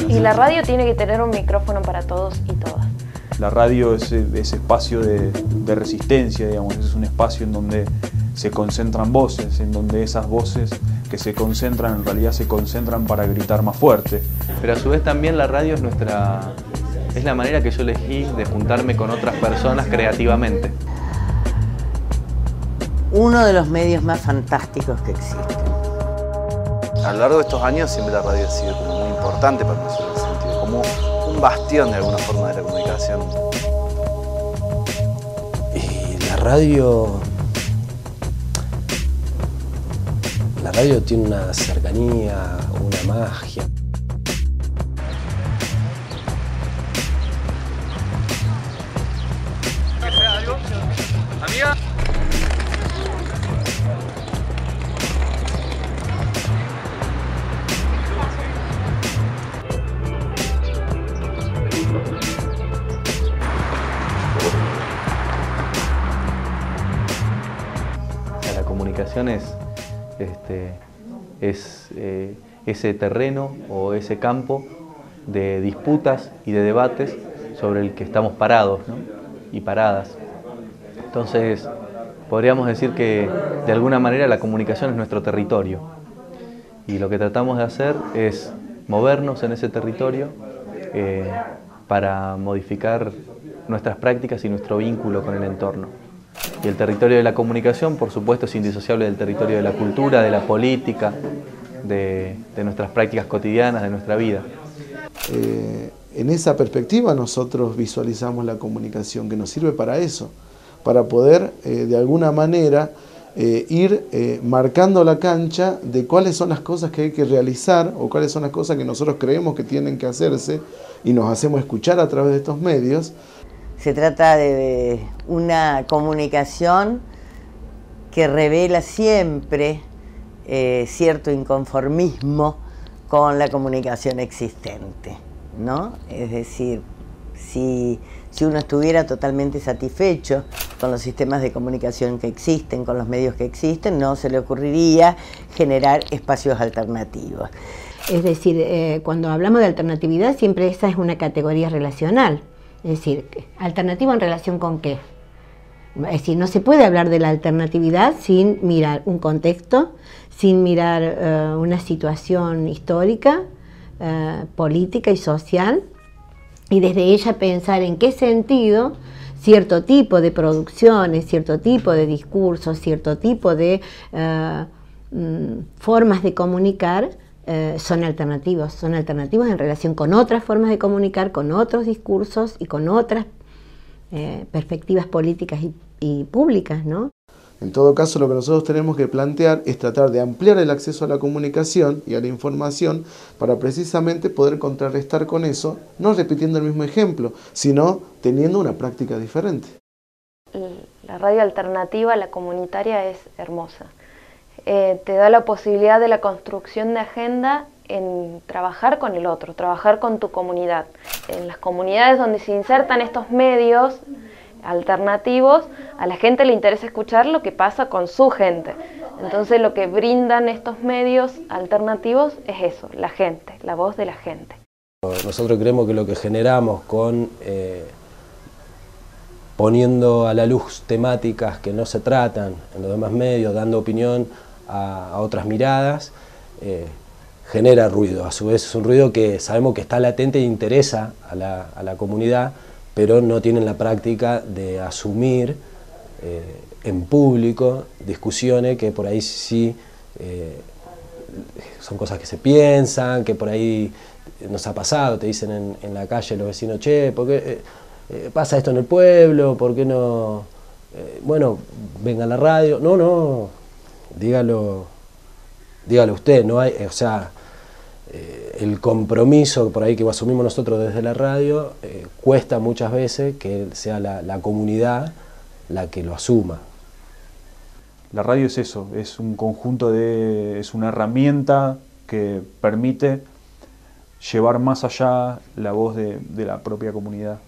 Y la radio tiene que tener un micrófono para todos y todas. La radio es ese espacio de resistencia, digamos, es un espacio en donde se concentran voces, en donde esas voces que se concentran, en realidad se concentran para gritar más fuerte. Pero a su vez también la radio es la manera que yo elegí de juntarme con otras personas creativamente. Uno de los medios más fantásticos que existen. A lo largo de estos años siempre la radio ha sido como muy importante para nosotros, en ese sentido, como un bastión de alguna forma de la comunicación. Y la radio tiene una cercanía, una magia. Amiga. La comunicación es ese terreno o ese campo de disputas y de debates sobre el que estamos parados, ¿no? Y paradas. Entonces, podríamos decir que de alguna manera la comunicación es nuestro territorio y lo que tratamos de hacer es movernos en ese territorio para modificar nuestras prácticas y nuestro vínculo con el entorno. Y el territorio de la comunicación, por supuesto, es indisociable del territorio de la cultura, de la política, de nuestras prácticas cotidianas, de nuestra vida. En esa perspectiva nosotros visualizamos la comunicación, que nos sirve para eso, para poder de alguna manera ir marcando la cancha de cuáles son las cosas que hay que realizar o cuáles son las cosas que nosotros creemos que tienen que hacerse y nos hacemos escuchar a través de estos medios. Se trata de una comunicación que revela siempre cierto inconformismo con la comunicación existente, ¿no? Es decir, si uno estuviera totalmente satisfecho con los sistemas de comunicación que existen, con los medios que existen, no se le ocurriría generar espacios alternativos. Es decir, cuando hablamos de alternatividad, siempre esa es una categoría relacional. Es decir, ¿alternativa en relación con qué? Es decir, no se puede hablar de la alternatividad sin mirar un contexto, sin mirar una situación histórica, política y social, y desde ella pensar en qué sentido cierto tipo de producciones, cierto tipo de discursos, cierto tipo de formas de comunicar son alternativos en relación con otras formas de comunicar, con otros discursos y con otras perspectivas políticas y públicas, ¿no? En todo caso, lo que nosotros tenemos que plantear es tratar de ampliar el acceso a la comunicación y a la información para precisamente poder contrarrestar con eso, no repitiendo el mismo ejemplo, sino teniendo una práctica diferente. La radio alternativa, la comunitaria, es hermosa. Te da la posibilidad de la construcción de agenda en trabajar con el otro, trabajar con tu comunidad. En las comunidades donde se insertan estos medios alternativos, a la gente le interesa escuchar lo que pasa con su gente. Entonces lo que brindan estos medios alternativos es eso, la gente, la voz de la gente. Nosotros creemos que lo que generamos con poniendo a la luz temáticas que no se tratan en los demás medios, dando opinión a otras miradas, genera ruido. A su vez es un ruido que sabemos que está latente e interesa a la comunidad, pero no tienen la práctica de asumir en público discusiones que por ahí sí son cosas que se piensan, que por ahí nos ha pasado, te dicen en la calle los vecinos, che, ¿por qué pasa esto en el pueblo? ¿Por qué no? Bueno, venga a la radio. No, dígalo usted, no hay, o sea, el compromiso por ahí que asumimos nosotros desde la radio cuesta muchas veces que sea la comunidad la que lo asuma. La radio es eso, es un conjunto es una herramienta que permite llevar más allá la voz de la propia comunidad.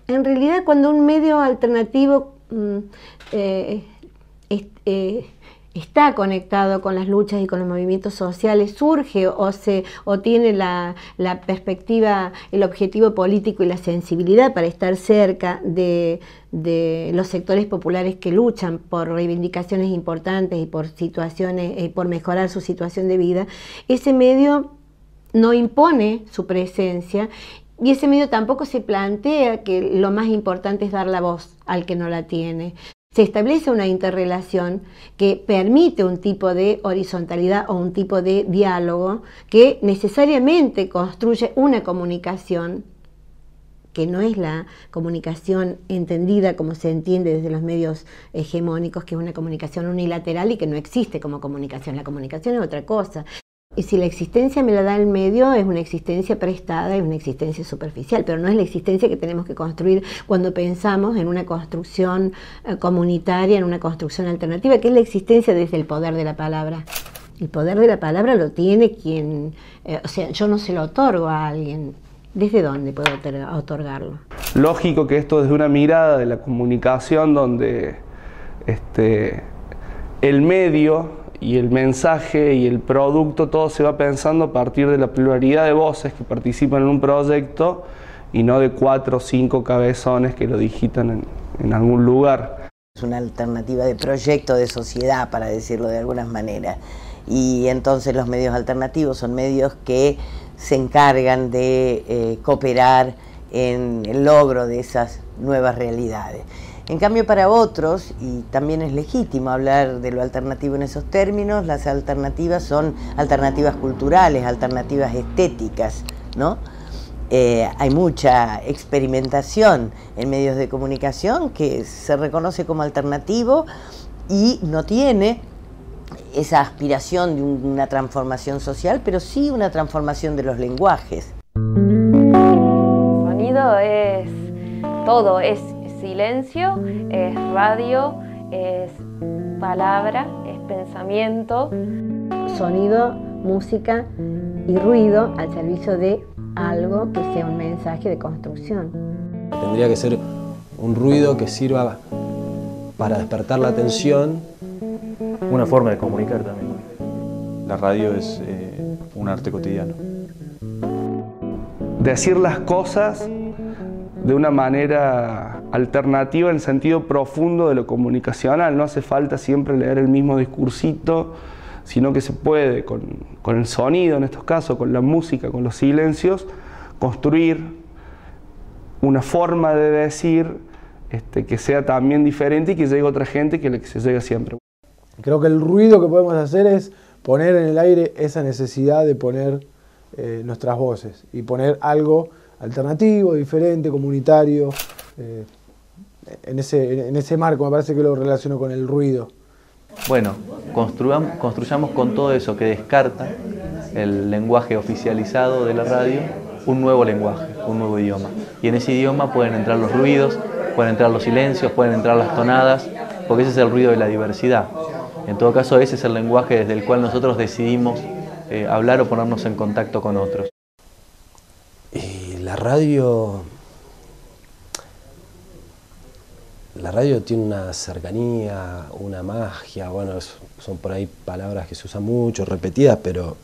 En realidad, está conectado con las luchas y con los movimientos sociales, surge o tiene la perspectiva, el objetivo político y la sensibilidad para estar cerca de los sectores populares que luchan por reivindicaciones importantes y por situaciones, por mejorar su situación de vida, ese medio no impone su presencia y ese medio tampoco se plantea que lo más importante es dar la voz al que no la tiene. Se establece una interrelación que permite un tipo de horizontalidad o un tipo de diálogo que necesariamente construye una comunicación que no es la comunicación entendida como se entiende desde los medios hegemónicos, que es una comunicación unilateral y que no existe como comunicación. La comunicación es otra cosa. Y si la existencia me la da el medio, es una existencia prestada, es una existencia superficial, pero no es la existencia que tenemos que construir cuando pensamos en una construcción comunitaria, en una construcción alternativa, que es la existencia desde el poder de la palabra. El poder de la palabra lo tiene quien, o sea, yo no se lo otorgo a alguien. ¿Desde dónde puedo otorgarlo? Lógico que esto desde una mirada de la comunicación donde el medio y el mensaje y el producto, todo se va pensando a partir de la pluralidad de voces que participan en un proyecto y no de 4 o 5 cabezones que lo digitan en algún lugar. Es una alternativa de proyecto de sociedad, para decirlo de alguna manera. Y entonces los medios alternativos son medios que se encargan de cooperar en el logro de esas nuevas realidades. En cambio, para otros, y también es legítimo hablar de lo alternativo en esos términos, las alternativas son alternativas culturales, alternativas estéticas, ¿no? Hay mucha experimentación en medios de comunicación que se reconoce como alternativo y no tiene esa aspiración de una transformación social, pero sí una transformación de los lenguajes. Sonido es todo, es silencio, es radio, es palabra, es pensamiento. Sonido, música y ruido al servicio de algo que sea un mensaje de construcción. Tendría que ser un ruido que sirva para despertar la atención. Una forma de comunicar también. La radio es un arte cotidiano. Decir las cosas de una manera alternativa en el sentido profundo de lo comunicacional. No hace falta siempre leer el mismo discursito, sino que se puede, con el sonido en estos casos, con la música, con los silencios, construir una forma de decir que sea también diferente y que llegue a otra gente que la que se llega siempre. Creo que el ruido que podemos hacer es poner en el aire esa necesidad de poner nuestras voces y poner algo alternativo, diferente, comunitario. En ese marco me parece que lo relaciono con el ruido. Bueno, construyamos con todo eso que descarta el lenguaje oficializado de la radio, un nuevo lenguaje, un nuevo idioma. Y en ese idioma pueden entrar los ruidos, pueden entrar los silencios, pueden entrar las tonadas, porque ese es el ruido de la diversidad. En todo caso, ese es el lenguaje desde el cual nosotros decidimos hablar o ponernos en contacto con otros. Y la radio tiene una cercanía, una magia, bueno, son por ahí palabras que se usan mucho, repetidas, pero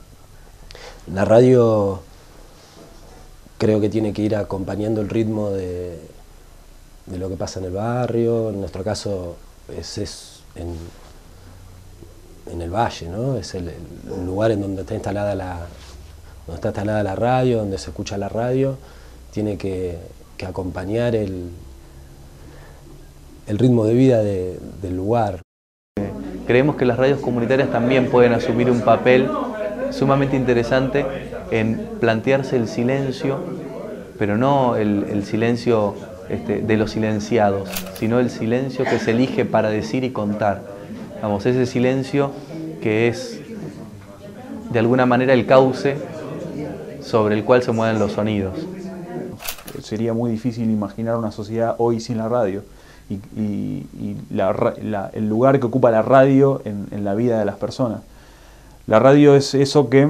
la radio creo que tiene que ir acompañando el ritmo de lo que pasa en el barrio. En nuestro caso es en el valle, ¿no? Es el lugar en donde está instalada la radio, donde se escucha la radio. Tiene que acompañar el ritmo de vida del lugar. Creemos que las radios comunitarias también pueden asumir un papel sumamente interesante en plantearse el silencio, pero no el silencio de los silenciados, sino el silencio que se elige para decir y contar. Vamos, ese silencio que es de alguna manera el cauce sobre el cual se mueven los sonidos. Sería muy difícil imaginar una sociedad hoy sin la radio y el lugar que ocupa la radio en la vida de las personas. La radio es eso que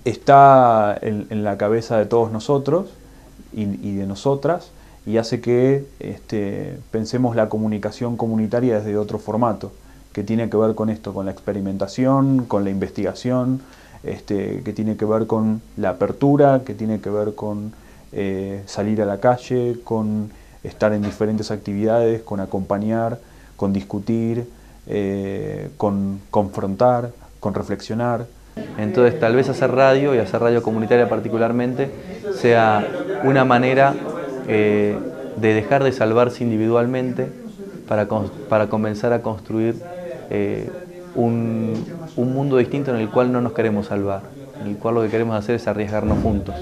está en la cabeza de todos nosotros y de nosotras y hace que pensemos la comunicación comunitaria desde otro formato que tiene que ver con esto, con la experimentación, con la investigación, que tiene que ver con la apertura, que tiene que ver con salir a la calle, con estar en diferentes actividades, con acompañar, con discutir, con confrontar, con reflexionar. Entonces tal vez hacer radio, y hacer radio comunitaria particularmente, sea una manera de dejar de salvarse individualmente para comenzar a construir un mundo distinto en el cual no nos queremos salvar, en el cual lo que queremos hacer es arriesgarnos juntos.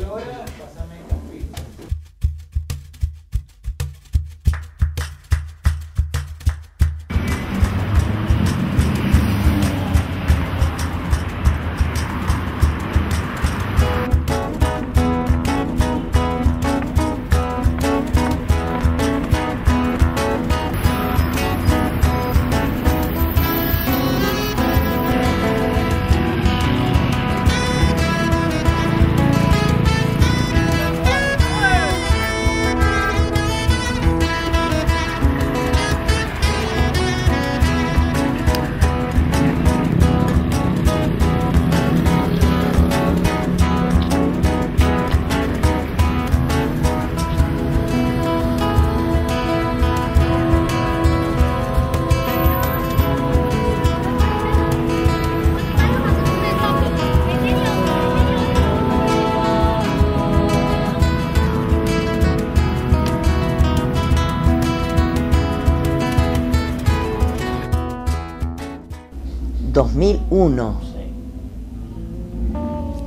...2001...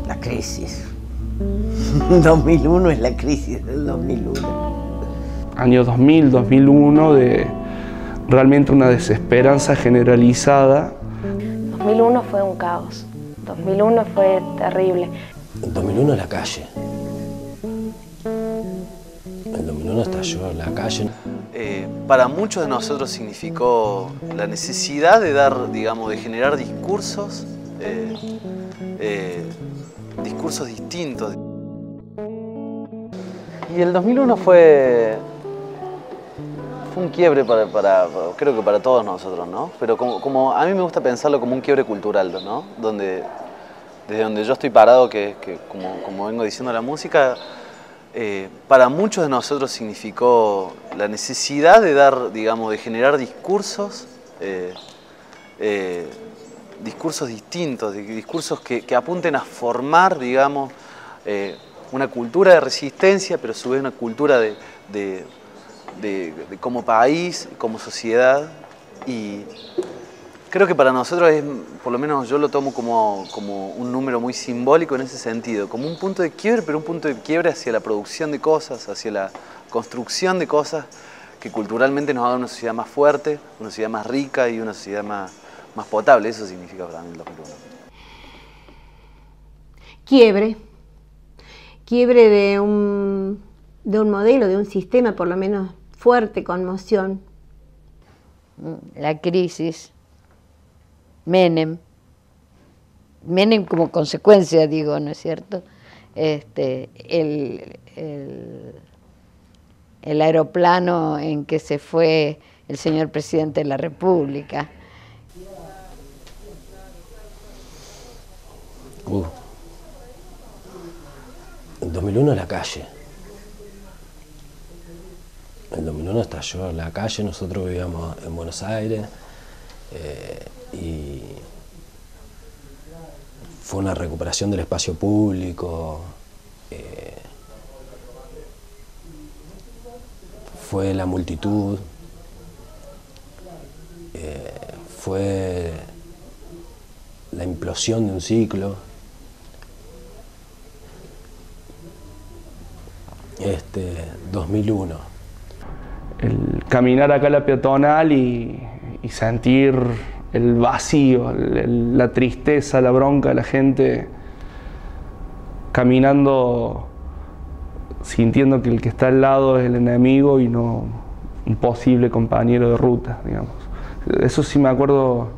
la crisis. 2001 es la crisis del 2001. Año 2000, 2001, de realmente una desesperanza generalizada. 2001 fue un caos. 2001 fue terrible. En 2001 en la calle. En 2001 estalló en la calle. Para muchos de nosotros significó la necesidad de dar, digamos, de generar discursos, discursos distintos. Y el 2001 fue un quiebre creo que para todos nosotros, ¿no? Pero como a mí me gusta pensarlo como un quiebre cultural, ¿no? Desde donde yo estoy parado, que como vengo diciendo la música, para muchos de nosotros significó la necesidad de dar, digamos, de generar discursos, discursos distintos, discursos que apunten a formar, digamos, una cultura de resistencia, pero a su vez una cultura de como país, como sociedad. Y creo que para nosotros por lo menos yo lo tomo como un número muy simbólico en ese sentido, como un punto de quiebre, pero un punto de quiebre hacia la producción de cosas, hacia la construcción de cosas que culturalmente nos hagan una sociedad más fuerte, una sociedad más rica y una sociedad más potable. Eso significa para mí el 2001. Quiebre de un modelo, de un sistema por lo menos fuerte, conmoción. La crisis. Menem como consecuencia, digo, ¿no es cierto? El aeroplano en que se fue el señor presidente de la República. En 2001 en la calle. En 2001 estalló en la calle, nosotros vivíamos en Buenos Aires. Y fue una recuperación del espacio público, fue la multitud, fue la implosión de un ciclo. 2001. El caminar acá a la peatonal y sentir el vacío, la tristeza, la bronca de la gente caminando, sintiendo que el que está al lado es el enemigo y no un posible compañero de ruta, digamos. Eso sí me acuerdo,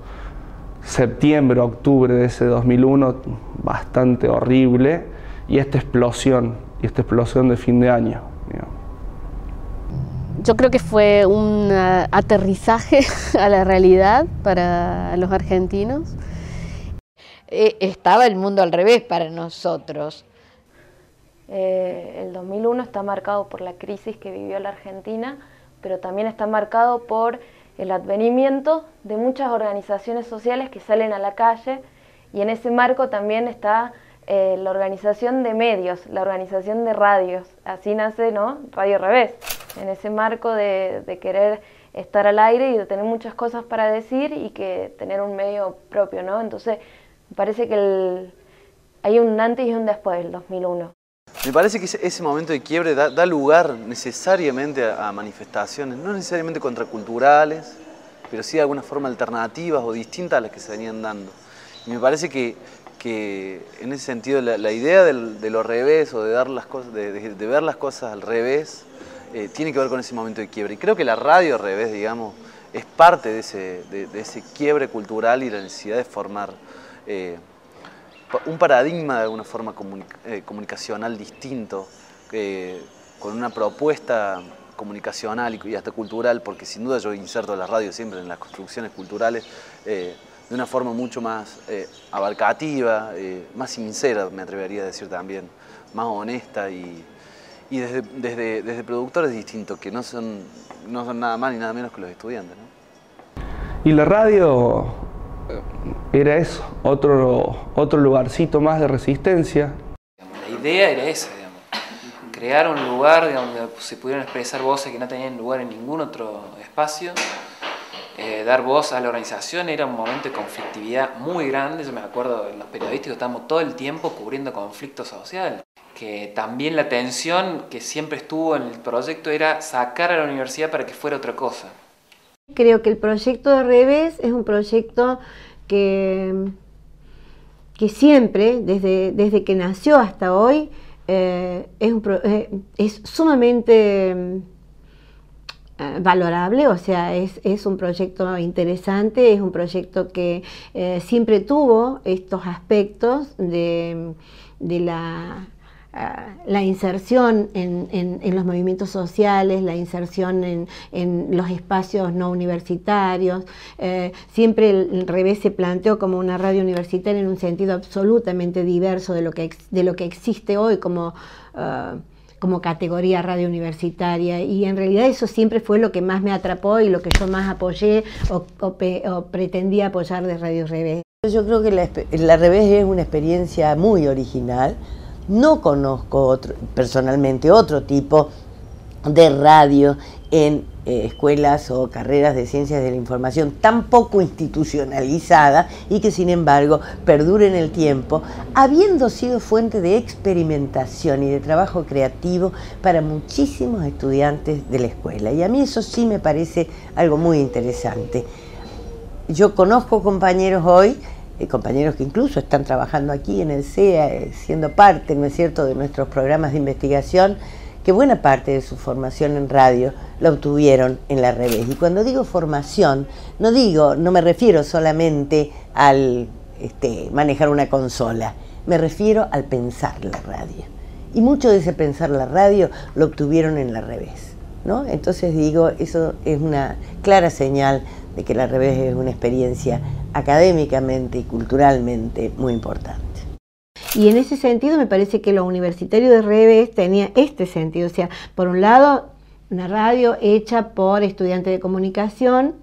septiembre, octubre de ese 2001, bastante horrible, y esta explosión de fin de año, digamos. Yo creo que fue un aterrizaje a la realidad para los argentinos. Estaba el mundo al revés para nosotros. El 2001 está marcado por la crisis que vivió la Argentina, pero también está marcado por el advenimiento de muchas organizaciones sociales que salen a la calle, y en ese marco también está la organización de medios, la organización de radios. Así nace, ¿no?, Radio Revés, en ese marco de querer estar al aire y de tener muchas cosas para decir y que tener un medio propio, ¿no? Entonces, me parece que hay un antes y un después del 2001. Me parece que ese momento de quiebre da lugar necesariamente a manifestaciones, no necesariamente contraculturales, pero sí de alguna forma alternativas o distintas a las que se venían dando. Y me parece que en ese sentido la idea de lo revés o de ver las cosas al revés tiene que ver con ese momento de quiebre. Y creo que la radio al revés, digamos, es parte de ese quiebre cultural y la necesidad de formar un paradigma de alguna forma comunicacional distinto, con una propuesta comunicacional y hasta cultural, porque sin duda yo inserto la radio siempre en las construcciones culturales de una forma mucho más abarcativa, más sincera, me atrevería a decir también, más honesta y desde productores distintos que no son nada más ni nada menos que los estudiantes, ¿no? Y la radio era eso, otro lugarcito más de resistencia. La idea era esa, digamos, crear un lugar donde se pudieran expresar voces que no tenían lugar en ningún otro espacio. Dar voz a la organización era un momento de conflictividad muy grande. Yo me acuerdo, los periodísticos estábamos todo el tiempo cubriendo conflictos sociales. Que también la tensión que siempre estuvo en el proyecto era sacar a la universidad para que fuera otra cosa. Creo que el proyecto de Revés es un proyecto que siempre, desde que nació hasta hoy, es sumamente valorable, o sea, es un proyecto interesante, es un proyecto que siempre tuvo estos aspectos de la inserción en los movimientos sociales, la inserción en los espacios no universitarios. Siempre el Revés se planteó como una radio universitaria en un sentido absolutamente diverso de lo que existe hoy como categoría radio universitaria, y en realidad eso siempre fue lo que más me atrapó y lo que yo más apoyé o pretendía apoyar de Radio Revés. Yo creo que la Revés es una experiencia muy original. No conozco personalmente otro tipo de radio en escuelas o carreras de ciencias de la información tan poco institucionalizada y que sin embargo perdure en el tiempo, habiendo sido fuente de experimentación y de trabajo creativo para muchísimos estudiantes de la escuela. Y a mí eso sí me parece algo muy interesante. Yo conozco compañeros hoy, compañeros que incluso están trabajando aquí en el CEA, siendo parte, ¿no es cierto?, de nuestros programas de investigación, que buena parte de su formación en radio la obtuvieron en la Revés. Y cuando digo formación, no me refiero solamente al manejar una consola, me refiero al pensar la radio. Y mucho de ese pensar la radio lo obtuvieron en la Revés, ¿no? Entonces digo, eso es una clara señal de que la Revés es una experiencia académicamente y culturalmente muy importante. Y en ese sentido me parece que lo universitario de Revés tenía este sentido, o sea, por un lado, una radio hecha por estudiantes de comunicación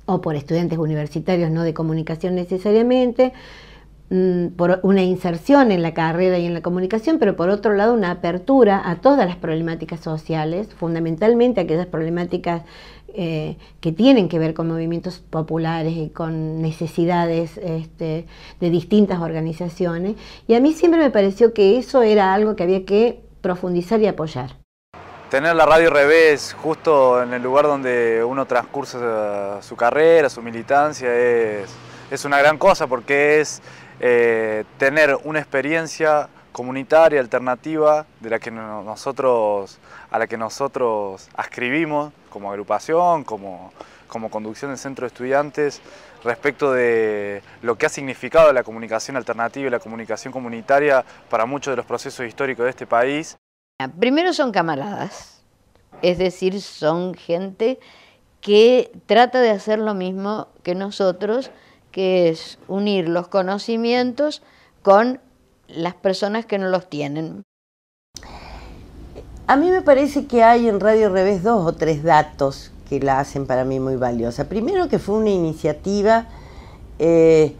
o por estudiantes universitarios no de comunicación necesariamente, por una inserción en la carrera y en la comunicación, pero por otro lado una apertura a todas las problemáticas sociales, fundamentalmente aquellas problemáticas que tienen que ver con movimientos populares y con necesidades de distintas organizaciones, y a mí siempre me pareció que eso era algo que había que profundizar y apoyar. Tener la Radio Revés justo en el lugar donde uno transcursa su carrera, su militancia, es una gran cosa, porque es tener una experiencia comunitaria, alternativa, a la que nosotros ascribimos como agrupación, como conducción del centro de estudiantes, respecto de lo que ha significado la comunicación alternativa y la comunicación comunitaria para muchos de los procesos históricos de este país. Primero son camaradas, Es decir, son gente que trata de hacer lo mismo que nosotros, que es unir los conocimientos con las personas que no los tienen. A mí me parece que hay en Radio Revés 2 o 3 datos que la hacen para mí muy valiosa. Primero, que fue una iniciativa que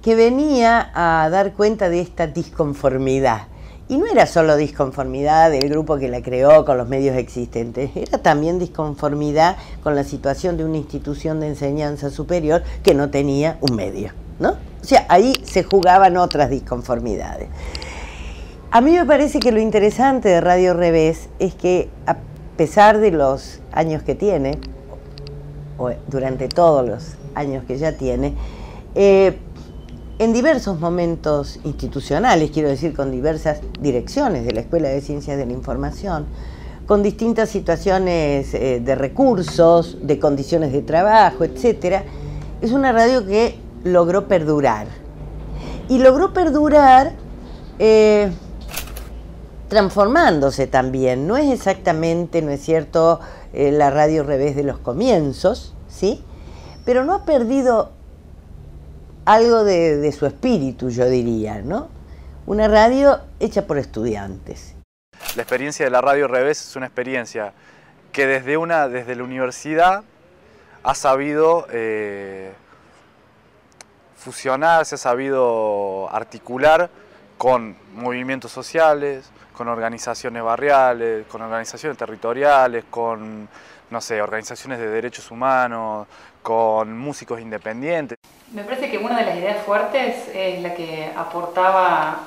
venía a dar cuenta de esta disconformidad. Y no era solo disconformidad del grupo que la creó con los medios existentes, era también disconformidad con la situación de una institución de enseñanza superior que no tenía un medio, ¿no? O sea, ahí se jugaban otras disconformidades. A mí me parece que lo interesante de Radio Revés es que, a pesar de los años que tiene, o durante todos los años que ya tiene, en diversos momentos institucionales, quiero decir, con diversas direcciones de la Escuela de Ciencias de la Información, con distintas situaciones de recursos, de condiciones de trabajo, etc., es una radio que logró perdurar. Y logró perdurar transformándose también. No es exactamente, no es cierto, la Radio Revés de los comienzos, ¿sí? Pero no ha perdido algo de su espíritu, yo diría, ¿no? Una radio hecha por estudiantes. La experiencia de la Radio Revés es una experiencia que desde la universidad ha sabido fusionarse, ha sabido articular con movimientos sociales, con organizaciones barriales, con organizaciones territoriales, con, no sé, organizaciones de derechos humanos, con músicos independientes. Me parece que una de las ideas fuertes es la que aportaba,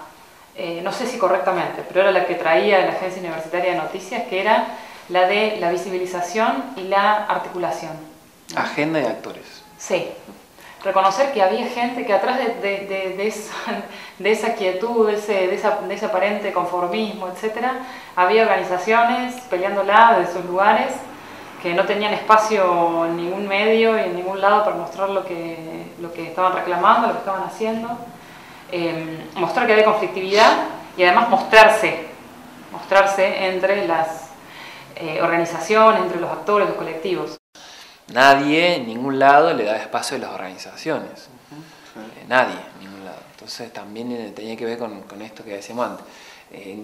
no sé si correctamente, pero era la que traía la Agencia Universitaria de Noticias, que era la de la visibilización y la articulación. Agenda de actores. Sí. Reconocer que había gente que atrás de esa quietud, de ese aparente conformismo, etc., había organizaciones peleándola desde sus lugares, que no tenían espacio en ningún medio y en ningún lado para mostrar lo que estaban reclamando, lo que estaban haciendo. Mostrar que había conflictividad y además mostrarse entre las organizaciones, entre los actores, los colectivos. Nadie en ningún lado le da espacio a las organizaciones. Nadie en ningún lado. Entonces también tenía que ver con esto que decíamos antes.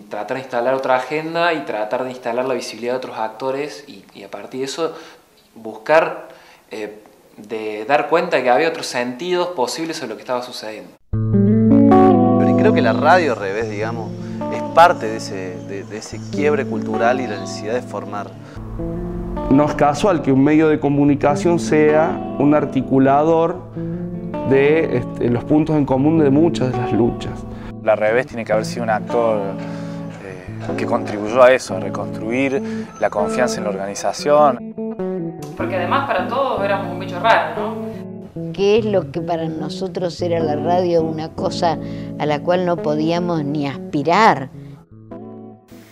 Tratar de instalar otra agenda y tratar de instalar la visibilidad de otros actores y a partir de eso buscar de dar cuenta de que había otros sentidos posibles sobre lo que estaba sucediendo. Pero creo que la Radio Revés, digamos, es parte de ese quiebre cultural y la necesidad de formar. No es casual que un medio de comunicación sea un articulador de los puntos en común de muchas de las luchas. La Revés tiene que haber sido un actor que contribuyó a eso, a reconstruir la confianza en la organización. Porque además para todos éramos un bicho raro, ¿no? ¿Qué es lo que para nosotros era la radio? Una cosa a la cual no podíamos ni aspirar.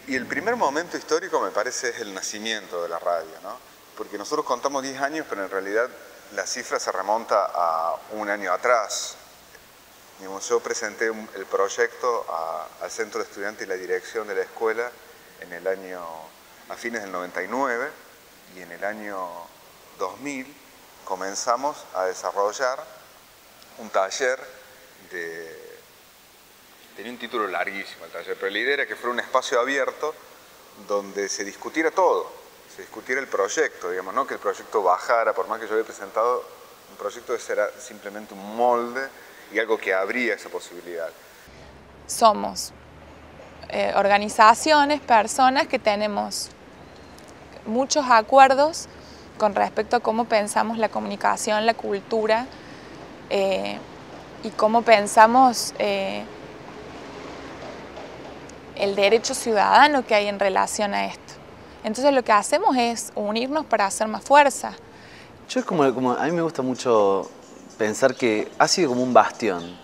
Y el primer momento histórico me parece es el nacimiento de la radio, ¿no? Porque nosotros contamos 10 años, pero en realidad la cifra se remonta a un año atrás. Yo presenté el proyecto al Centro de Estudiantes y la dirección de la escuela a fines del 99, y en el año 2000 comenzamos a desarrollar un taller tenía un título larguísimo el taller, pero la idea era que fuera un espacio abierto donde se discutiera todo, se discutiera el proyecto, digamos, no que el proyecto bajara, por más que yo había presentado un proyecto, ese era simplemente un molde y algo que abría esa posibilidad. Somos organizaciones, personas que tenemos muchos acuerdos con respecto a cómo pensamos la comunicación, la cultura y cómo pensamos el derecho ciudadano que hay en relación a esto. Entonces lo que hacemos es unirnos para hacer más fuerza. Yo a mí me gusta mucho pensar que ha sido como un bastión,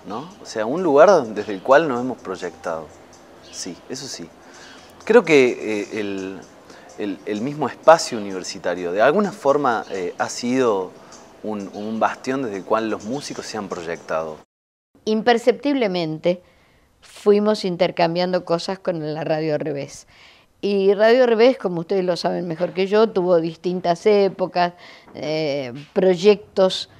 ¿no? O sea, un lugar desde el cual nos hemos proyectado. Sí, eso sí. Creo que el mismo espacio universitario de alguna forma ha sido un bastión desde el cual los músicos se han proyectado. Imperceptiblemente fuimos intercambiando cosas con la Radio Revés. Y Radio Revés, como ustedes lo saben mejor que yo, tuvo distintas épocas, proyectos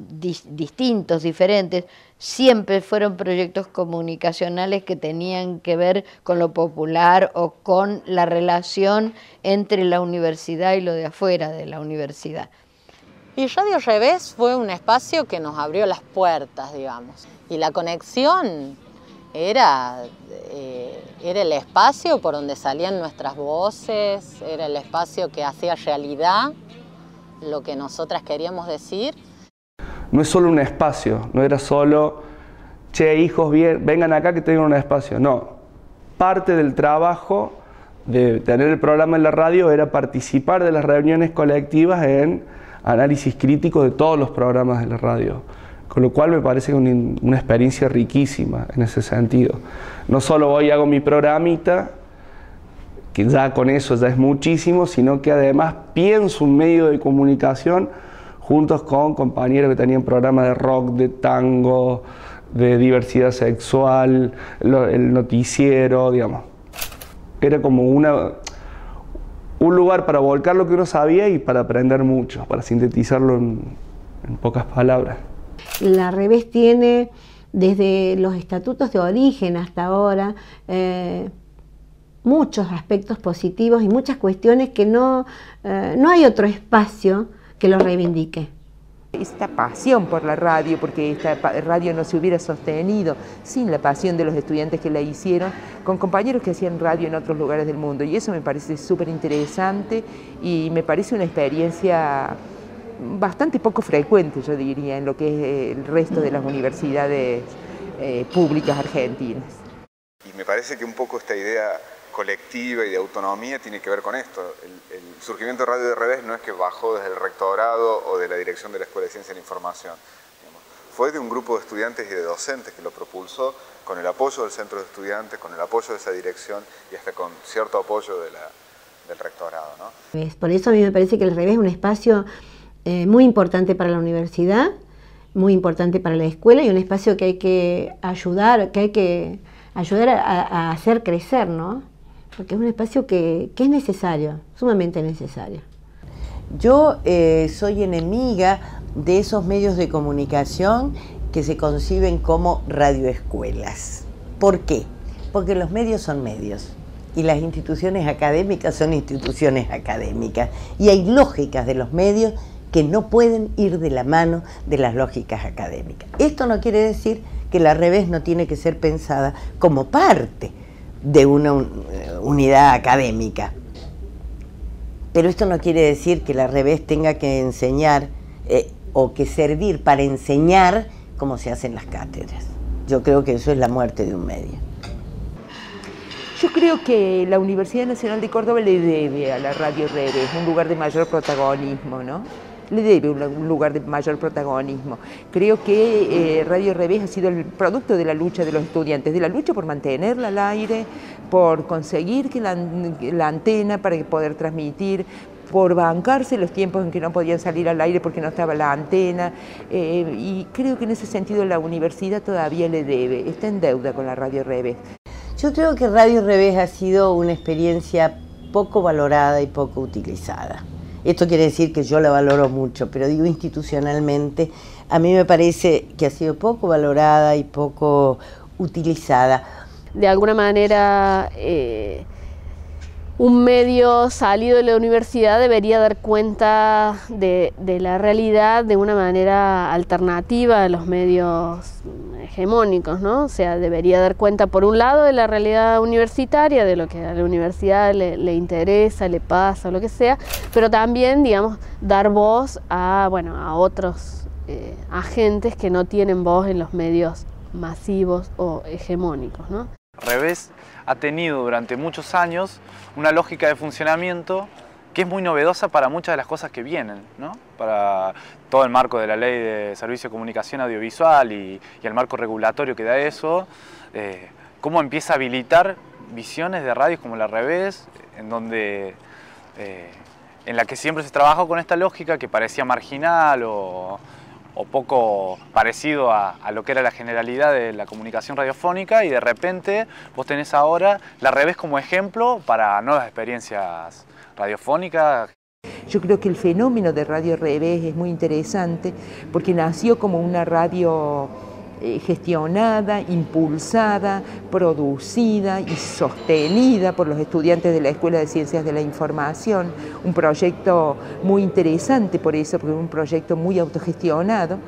distintos, diferentes. Siempre fueron proyectos comunicacionales que tenían que ver con lo popular o con la relación entre la universidad y lo de afuera de la universidad. Y Radio Revés fue un espacio que nos abrió las puertas, digamos. Y la conexión era el espacio por donde salían nuestras voces, era el espacio que hacía realidad lo que nosotras queríamos decir. No es solo un espacio, no era solo, che, hijos, vengan acá que tengan un espacio. No, parte del trabajo de tener el programa en la radio era participar de las reuniones colectivas en análisis crítico de todos los programas de la radio. Con lo cual me parece una experiencia riquísima en ese sentido. No solo voy y hago mi programita, que ya con eso ya es muchísimo, sino que además pienso un medio de comunicación juntos con compañeros que tenían programas de rock, de tango, de diversidad sexual, el noticiero, digamos. Era como un lugar para volcar lo que uno sabía y para aprender mucho, para sintetizarlo en pocas palabras. La Revés tiene, desde los estatutos de origen hasta ahora, muchos aspectos positivos y muchas cuestiones que no hay otro espacio que lo reivindique. Esta pasión por la radio, porque esta radio no se hubiera sostenido sin la pasión de los estudiantes que la hicieron, con compañeros que hacían radio en otros lugares del mundo. Y eso me parece súper interesante y me parece una experiencia bastante poco frecuente, yo diría, en lo que es el resto de las universidades públicas argentinas. Y me parece que un poco esta idea colectiva y de autonomía tiene que ver con esto. El surgimiento de Radio Revés no es que bajó desde el rectorado o de la dirección de la Escuela de Ciencia de la Información. Fue de un grupo de estudiantes y de docentes que lo propulsó con el apoyo del centro de estudiantes, con el apoyo de esa dirección y hasta con cierto apoyo del rectorado, ¿no? Por eso a mí me parece que el Revés es un espacio muy importante para la universidad, muy importante para la escuela y un espacio que hay que ayudar, a hacer crecer, ¿no? Porque es un espacio que es necesario, sumamente necesario. Yo soy enemiga de esos medios de comunicación que se conciben como radioescuelas. ¿Por qué? Porque los medios son medios y las instituciones académicas son instituciones académicas y hay lógicas de los medios que no pueden ir de la mano de las lógicas académicas. Esto no quiere decir que la Revés no tiene que ser pensada como parte de una unidad académica. Pero esto no quiere decir que la Revés tenga que enseñar o que servir para enseñar cómo se hacen las cátedras. Yo creo que eso es la muerte de un medio. Yo creo que la Universidad Nacional de Córdoba le debe a la Radio Revés un lugar de mayor protagonismo, ¿no? Le debe un lugar de mayor protagonismo. Creo que Radio Revés ha sido el producto de la lucha de los estudiantes, de la lucha por mantenerla al aire, por conseguir que la antena para poder transmitir, por bancarse los tiempos en que no podían salir al aire porque no estaba la antena, y creo que en ese sentido la universidad todavía le debe, está en deuda con la Radio Revés. Yo creo que Radio Revés ha sido una experiencia poco valorada y poco utilizada. Esto quiere decir que yo la valoro mucho, pero digo institucionalmente, a mí me parece que ha sido poco valorada y poco utilizada. De alguna manera, un medio salido de la universidad debería dar cuenta de la realidad de una manera alternativa a los medios hegemónicos, ¿no? O sea, debería dar cuenta, por un lado, de la realidad universitaria, de lo que a la universidad le interesa, le pasa, lo que sea, pero también, digamos, dar voz a otros agentes que no tienen voz en los medios masivos o hegemónicos, ¿no? Revés ha tenido durante muchos años una lógica de funcionamiento que es muy novedosa para muchas de las cosas que vienen, ¿no? Para todo el marco de la Ley de Servicio de Comunicación Audiovisual y el marco regulatorio que da eso, cómo empieza a habilitar visiones de radios como la Revés, en la que siempre se trabajó con esta lógica que parecía marginal o o poco parecido a lo que era la generalidad de la comunicación radiofónica, y de repente vos tenés ahora la Revés como ejemplo para nuevas experiencias radiofónicas. Yo creo que el fenómeno de Radio Revés es muy interesante porque nació como una radio gestionada, impulsada, producida y sostenida por los estudiantes de la Escuela de Ciencias de la Información. Un proyecto muy interesante por eso, porque es un proyecto muy autogestionado,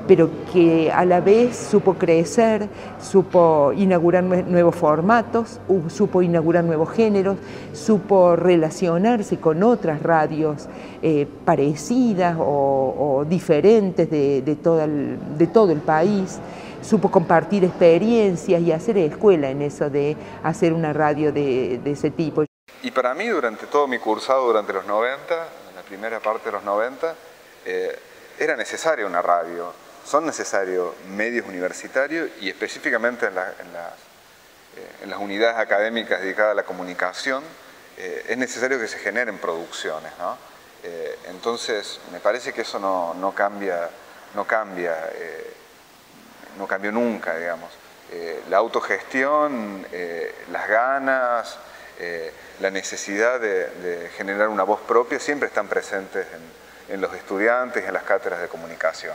pero que a la vez supo crecer, supo inaugurar nuevos formatos, supo inaugurar nuevos géneros, supo relacionarse con otras radios parecidas o diferentes de todo el país. Supo compartir experiencias y hacer escuela en eso de hacer una radio de ese tipo. Y para mí, durante todo mi cursado, durante los 90, en la primera parte de los 90, era necesaria una radio. Son necesarios medios universitarios y específicamente en las unidades académicas dedicadas a la comunicación, es necesario que se generen producciones, ¿no? Entonces, me parece que eso no cambió nunca, digamos. La autogestión, las ganas, la necesidad de generar una voz propia siempre están presentes en los estudiantes y en las cátedras de comunicación.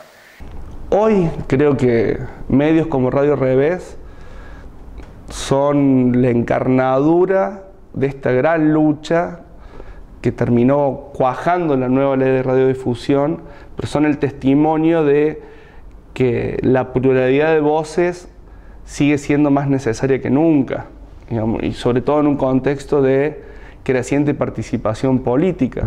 Hoy creo que medios como Radio Revés son la encarnadura de esta gran lucha que terminó cuajando la nueva ley de radiodifusión, pero son el testimonio de que la pluralidad de voces sigue siendo más necesaria que nunca, digamos, y sobre todo en un contexto de creciente participación política.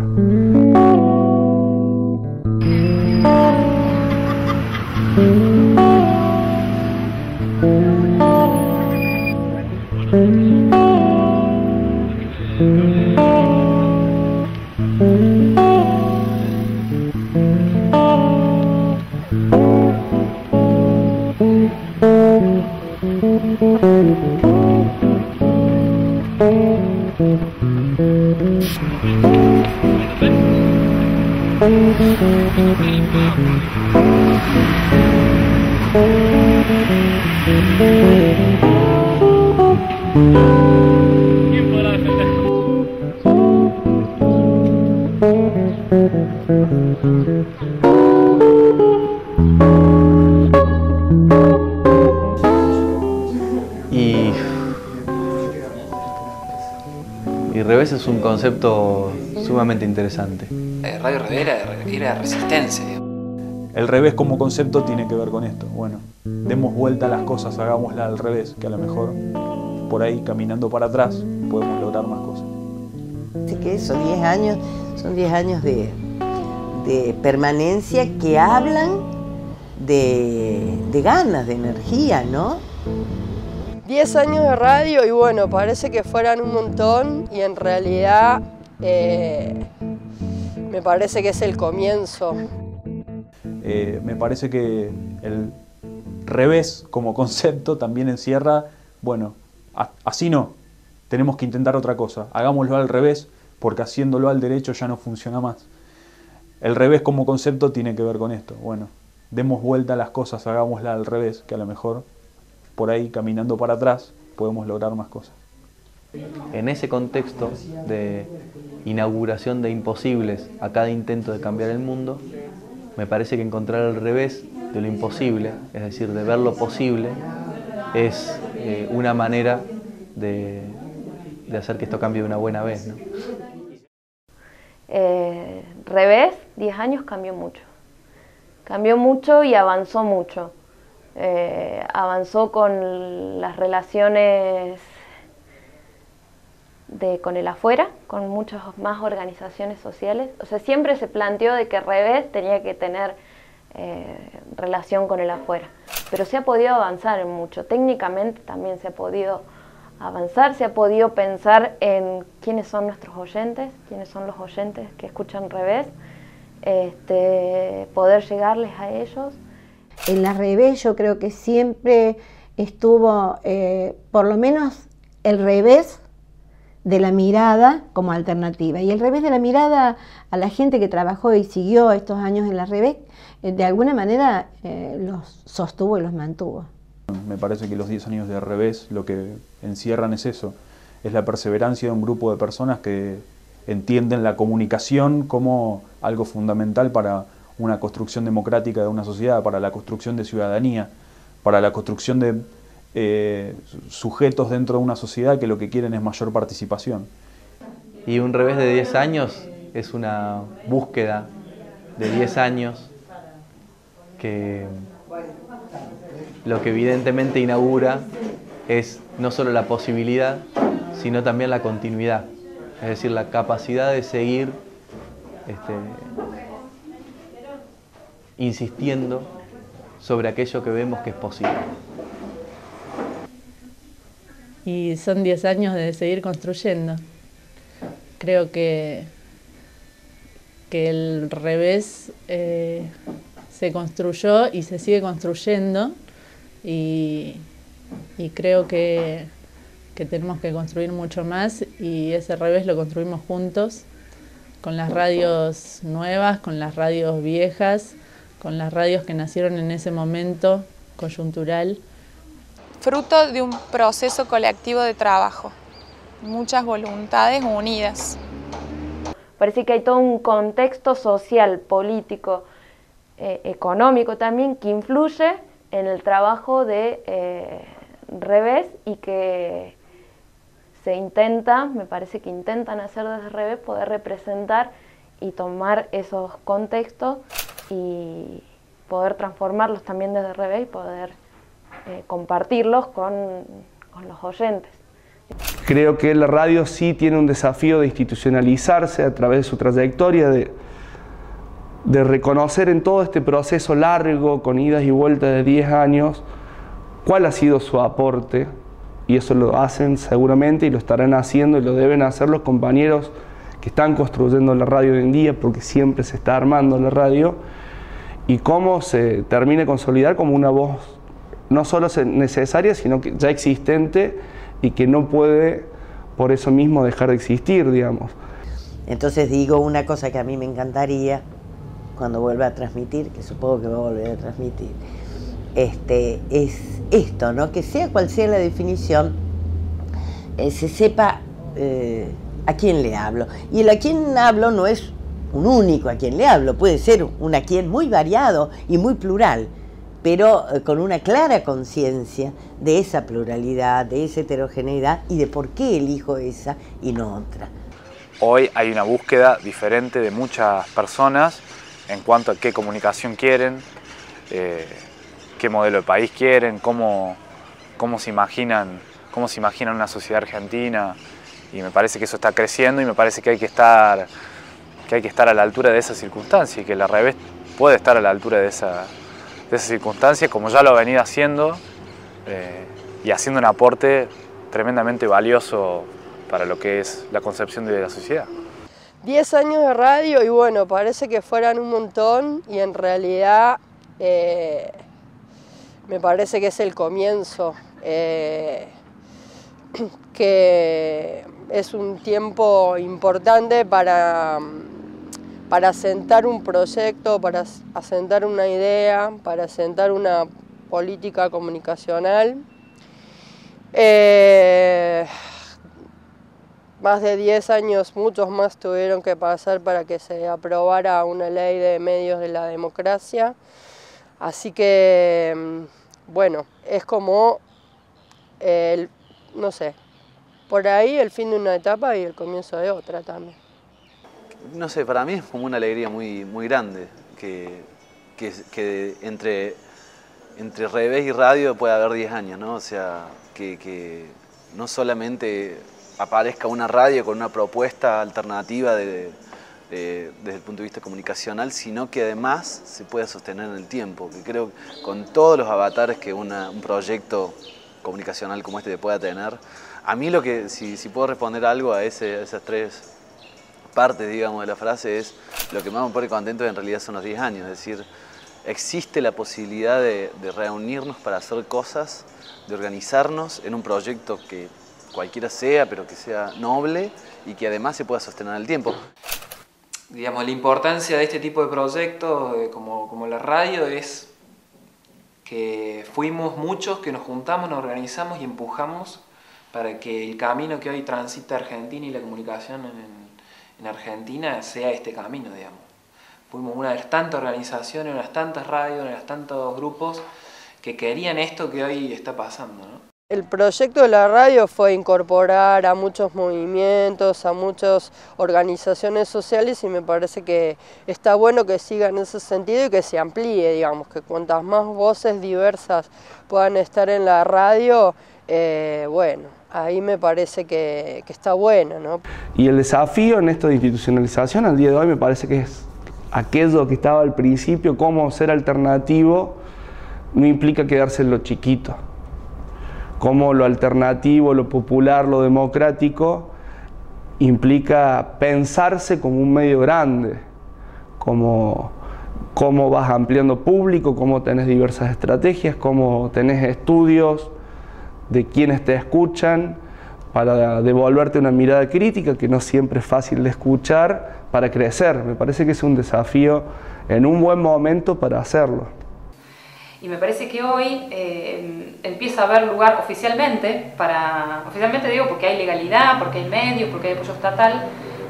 Y Revés es un concepto sumamente interesante. Radio Revés era resistencia. El revés como concepto tiene que ver con esto. Bueno, demos vuelta a las cosas, hagámosla al revés, que a lo mejor por ahí, caminando para atrás, podemos lograr más cosas. Así que eso, 10 años, son 10 años de permanencia que hablan de ganas, de energía, ¿no? 10 años de radio y bueno, parece que fueran un montón y en realidad me parece que es el comienzo. Me parece que el revés como concepto también encierra, bueno, así no, tenemos que intentar otra cosa, hagámoslo al revés, porque haciéndolo al derecho ya no funciona más. El revés como concepto tiene que ver con esto, bueno, demos vuelta a las cosas, hagámosla al revés, que a lo mejor por ahí, caminando para atrás, podemos lograr más cosas. En ese contexto de inauguración de imposibles a cada intento de cambiar el mundo, me parece que encontrar el revés de lo imposible, es decir, de ver lo posible, es una manera de hacer que esto cambie de una buena vez, ¿no? Revés, 10 años cambió mucho. Cambió mucho y avanzó mucho. Avanzó con las relaciones con el afuera, con muchas más organizaciones sociales. O sea, siempre se planteó de que Revés tenía que tener relación con el afuera. Pero se ha podido avanzar en mucho. Técnicamente también se ha podido avanzar, se ha podido pensar en quiénes son nuestros oyentes, quiénes son los oyentes que escuchan Revés, poder llegarles a ellos. En la Revés yo creo que siempre estuvo, por lo menos el Revés de la mirada como alternativa. Y el revés de la mirada a la gente que trabajó y siguió estos años en la revés, de alguna manera los sostuvo y los mantuvo. Me parece que los 10 años de revés lo que encierran es eso, es la perseverancia de un grupo de personas que entienden la comunicación como algo fundamental para una construcción democrática de una sociedad, para la construcción de ciudadanía, para la construcción de sujetos dentro de una sociedad que lo que quieren es mayor participación. Y un revés de 10 años es una búsqueda de 10 años que lo que evidentemente inaugura es no solo la posibilidad, sino también la continuidad, es decir, la capacidad de seguir insistiendo sobre aquello que vemos que es posible. Y son 10 años de seguir construyendo. Creo que el revés se construyó y se sigue construyendo y creo que tenemos que construir mucho más y ese revés lo construimos juntos con las radios nuevas, con las radios viejas, con las radios que nacieron en ese momento coyuntural. Fruto de un proceso colectivo de trabajo, muchas voluntades unidas. Parece que hay todo un contexto social, político, económico también, que influye en el trabajo de revés y que se intenta, me parece que intentan hacer desde revés, poder representar y tomar esos contextos y poder transformarlos también desde revés y poder compartirlos con los oyentes. Creo que la radio sí tiene un desafío de institucionalizarse a través de su trayectoria, de reconocer en todo este proceso largo, con idas y vueltas de 10 años, cuál ha sido su aporte, y eso lo hacen seguramente y lo estarán haciendo y lo deben hacer los compañeros que están construyendo la radio hoy en día, porque siempre se está armando la radio, y cómo se termine de consolidar como una voz no solo necesaria, sino que ya existente y que no puede por eso mismo dejar de existir, digamos. Entonces digo una cosa que a mí me encantaría cuando vuelva a transmitir, que supongo que va a volver a transmitir, es esto, ¿no? Que sea cual sea la definición, se sepa a quién le hablo. Y el a quién hablo no es un único a quien le hablo, puede ser un a quien muy variado y muy plural, pero con una clara conciencia de esa pluralidad, de esa heterogeneidad y de por qué elijo esa y no otra. Hoy hay una búsqueda diferente de muchas personas en cuanto a qué comunicación quieren, qué modelo de país quieren, cómo se imaginan una sociedad argentina, y me parece que eso está creciendo y me parece que hay que estar a la altura de esa circunstancia y que la revés puede estar a la altura de esa circunstancia, como ya lo ha venido haciendo y haciendo un aporte tremendamente valioso para lo que es la concepción de la sociedad. 10 años de radio y bueno, parece que fueran un montón y en realidad me parece que es el comienzo, que es un tiempo importante para asentar un proyecto, para asentar una idea, para asentar una política comunicacional. Más de 10 años, muchos más tuvieron que pasar para que se aprobara una ley de medios de la democracia. Así que, bueno, es como, no sé, por ahí el fin de una etapa y el comienzo de otra también. No sé, para mí es como una alegría muy grande que entre revés y radio puede haber 10 años, ¿no? O sea, que no solamente aparezca una radio con una propuesta alternativa desde el punto de vista comunicacional, sino que además se pueda sostener en el tiempo, que creo que con todos los avatares que un proyecto comunicacional como este pueda tener, a mí lo que, si puedo responder algo a esas tres partes, digamos, de la frase, es lo que más me pone contento en realidad son los 10 años, es decir, existe la posibilidad de reunirnos para hacer cosas, de organizarnos en un proyecto que cualquiera sea, pero que sea noble y que además se pueda sostener en el tiempo. Digamos, la importancia de este tipo de proyectos como la radio es que fuimos muchos que nos juntamos, nos organizamos y empujamos para que el camino que hoy transita Argentina y la comunicación en Argentina sea este camino, digamos. Fuimos una de las tantas organizaciones, una de las tantas radios, una de las tantos grupos que querían esto que hoy está pasando, ¿no? El proyecto de la radio fue incorporar a muchos movimientos, a muchas organizaciones sociales y me parece que está bueno que siga en ese sentido y que se amplíe, digamos, que cuantas más voces diversas puedan estar en la radio, bueno, ahí me parece que está bueno, ¿no? Y el desafío en esto de institucionalización al día de hoy me parece que es aquello que estaba al principio, cómo ser alternativo, no implica quedarse en lo chiquito. Cómo lo alternativo, lo popular, lo democrático implica pensarse como un medio grande, cómo vas ampliando público, cómo tenés diversas estrategias, cómo tenés estudios de quienes te escuchan para devolverte una mirada crítica que no siempre es fácil de escuchar para crecer. Me parece que es un desafío en un buen momento para hacerlo. Y me parece que hoy empieza a haber lugar oficialmente digo porque hay legalidad, porque hay medios, porque hay apoyo estatal,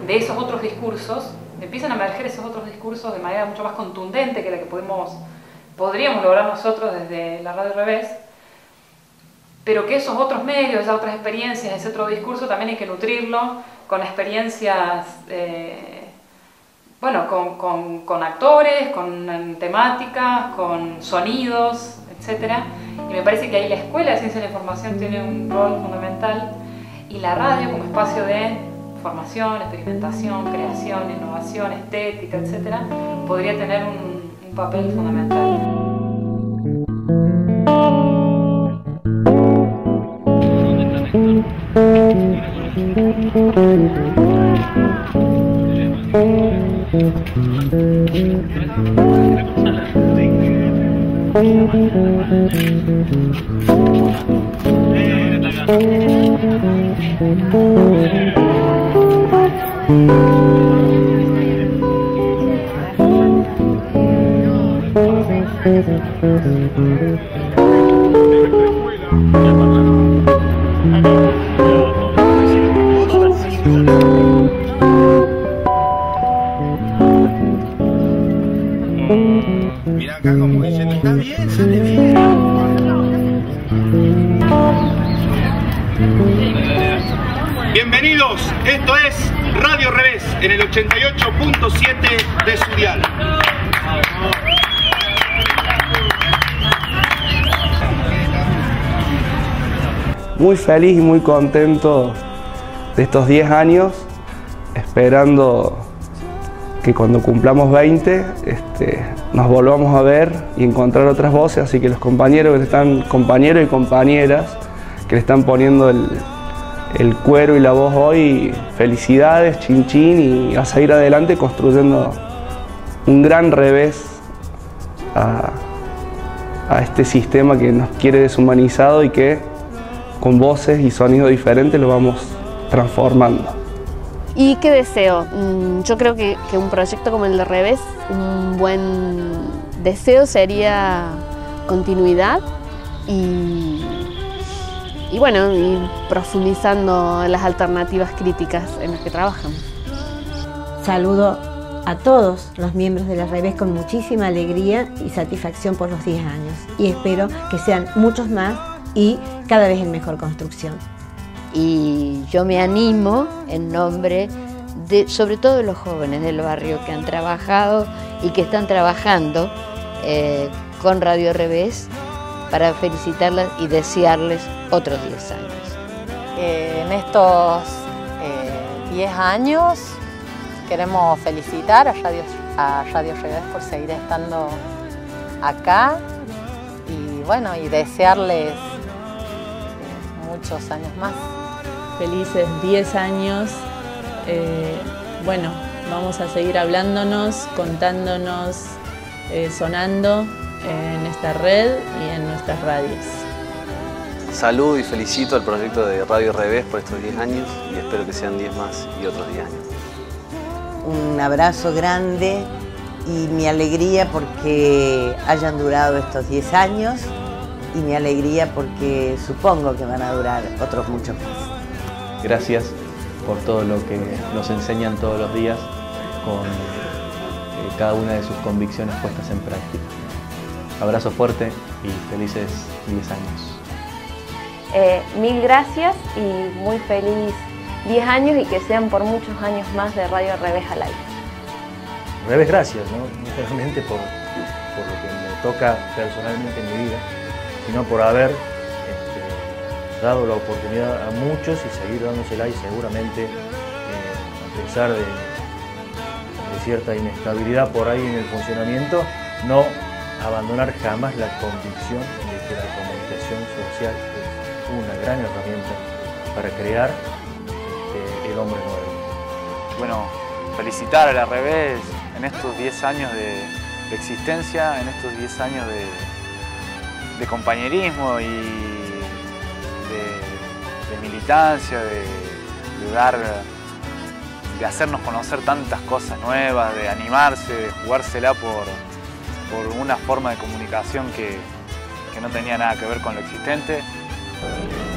de esos otros discursos, empiezan a emerger esos otros discursos de manera mucho más contundente que la que podríamos lograr nosotros desde la Radio Revés, pero que esos otros medios, esas otras experiencias, ese otro discurso también hay que nutrirlo con experiencias, bueno, con actores, con temáticas, con sonidos, etc. Y me parece que ahí la Escuela de Ciencia de la Información tiene un rol fundamental y la radio como espacio de formación, experimentación, creación, innovación, estética, etc. podría tener un papel fundamental. Mira acá como diciendo, está bien, sale bien. Bienvenidos, esto es Radio Revés en el 88.7 de su dial. Muy feliz y muy contento de estos 10 años, esperando que cuando cumplamos 20 nos volvamos a ver y encontrar otras voces, así que los compañeros compañeros y compañeras que le están poniendo el cuero y la voz hoy, felicidades, chin chin, y a seguir adelante construyendo un gran revés a este sistema que nos quiere deshumanizado y que con voces y sonidos diferentes lo vamos transformando. ¿Y qué deseo? Yo creo que un proyecto como el de Revés, un buen deseo sería continuidad y bueno, ir profundizando en las alternativas críticas en las que trabajan. Saludo a todos los miembros de la Revés con muchísima alegría y satisfacción por los 10 años y espero que sean muchos más y cada vez en mejor construcción. Y yo me animo en nombre de, sobre todo de los jóvenes del barrio que han trabajado y que están trabajando con Radio Revés, para felicitarlas y desearles otros 10 años. En estos 10 años queremos felicitar a Radio Revés por seguir estando acá y bueno, y desearles muchos años más. Felices 10 años. Bueno, vamos a seguir hablándonos, contándonos, sonando en esta red y en nuestras radios. Saludo y felicito al proyecto de Radio Revés por estos 10 años y espero que sean 10 más y otros 10 años. Un abrazo grande y mi alegría porque hayan durado estos 10 años y mi alegría porque supongo que van a durar otros muchos más. Gracias por todo lo que nos enseñan todos los días con cada una de sus convicciones puestas en práctica. Abrazo fuerte y felices 10 años. Mil gracias y muy feliz 10 años y que sean por muchos años más de Radio Revés al aire. Revés, gracias, no solamente por lo que me toca personalmente en mi vida, sino por haber dado la oportunidad a muchos y seguir dándosela, y seguramente, a pesar de cierta inestabilidad por ahí en el funcionamiento, no abandonar jamás la convicción de que la comunicación social es una gran herramienta para crear el hombre nuevo. Bueno, felicitar a la Revés en estos 10 años de existencia, en estos 10 años de compañerismo y de militancia, de hacernos conocer tantas cosas nuevas, de animarse, de jugársela por una forma de comunicación que no tenía nada que ver con lo existente.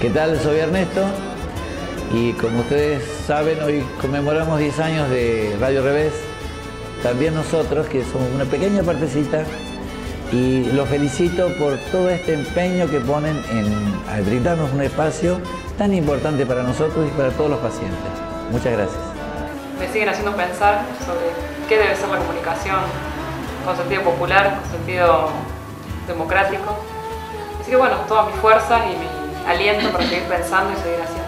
¿Qué tal? Soy Ernesto y como ustedes saben, hoy conmemoramos 10 años de Radio Revés. También nosotros, que somos una pequeña partecita, y los felicito por todo este empeño que ponen en brindarnos un espacio tan importante para nosotros y para todos los pacientes. Muchas gracias. Me siguen haciendo pensar sobre qué debe ser la comunicación con sentido popular, con sentido democrático. Así que bueno, toda mi fuerza y mi aliento para seguir pensando y seguir haciendo.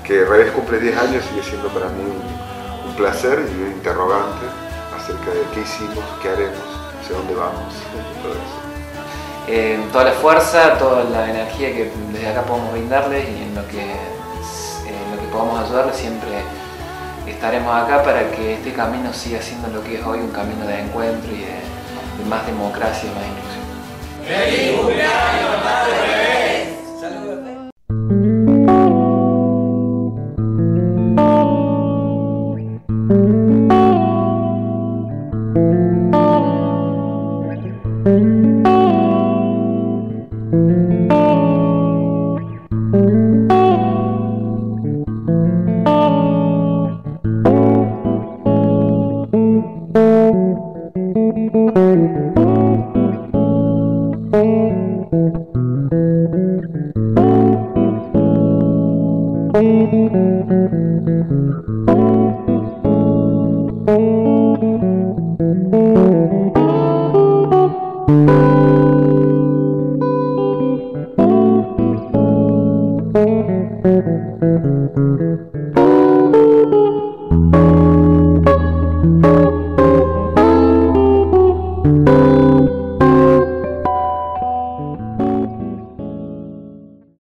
Que Revés cumple 10 años sigue siendo para mí un placer y un interrogante acerca de qué hicimos, qué haremos, hacia dónde vamos, todo eso. Toda la fuerza, toda la energía que desde acá podemos brindarles y en lo que podamos ayudarles, siempre estaremos acá para que este camino siga siendo lo que es hoy, un camino de encuentro y de más democracia y más inclusión. ¡Feliz cumpleaños, Radio Revés! ¡Saludos! Thank you.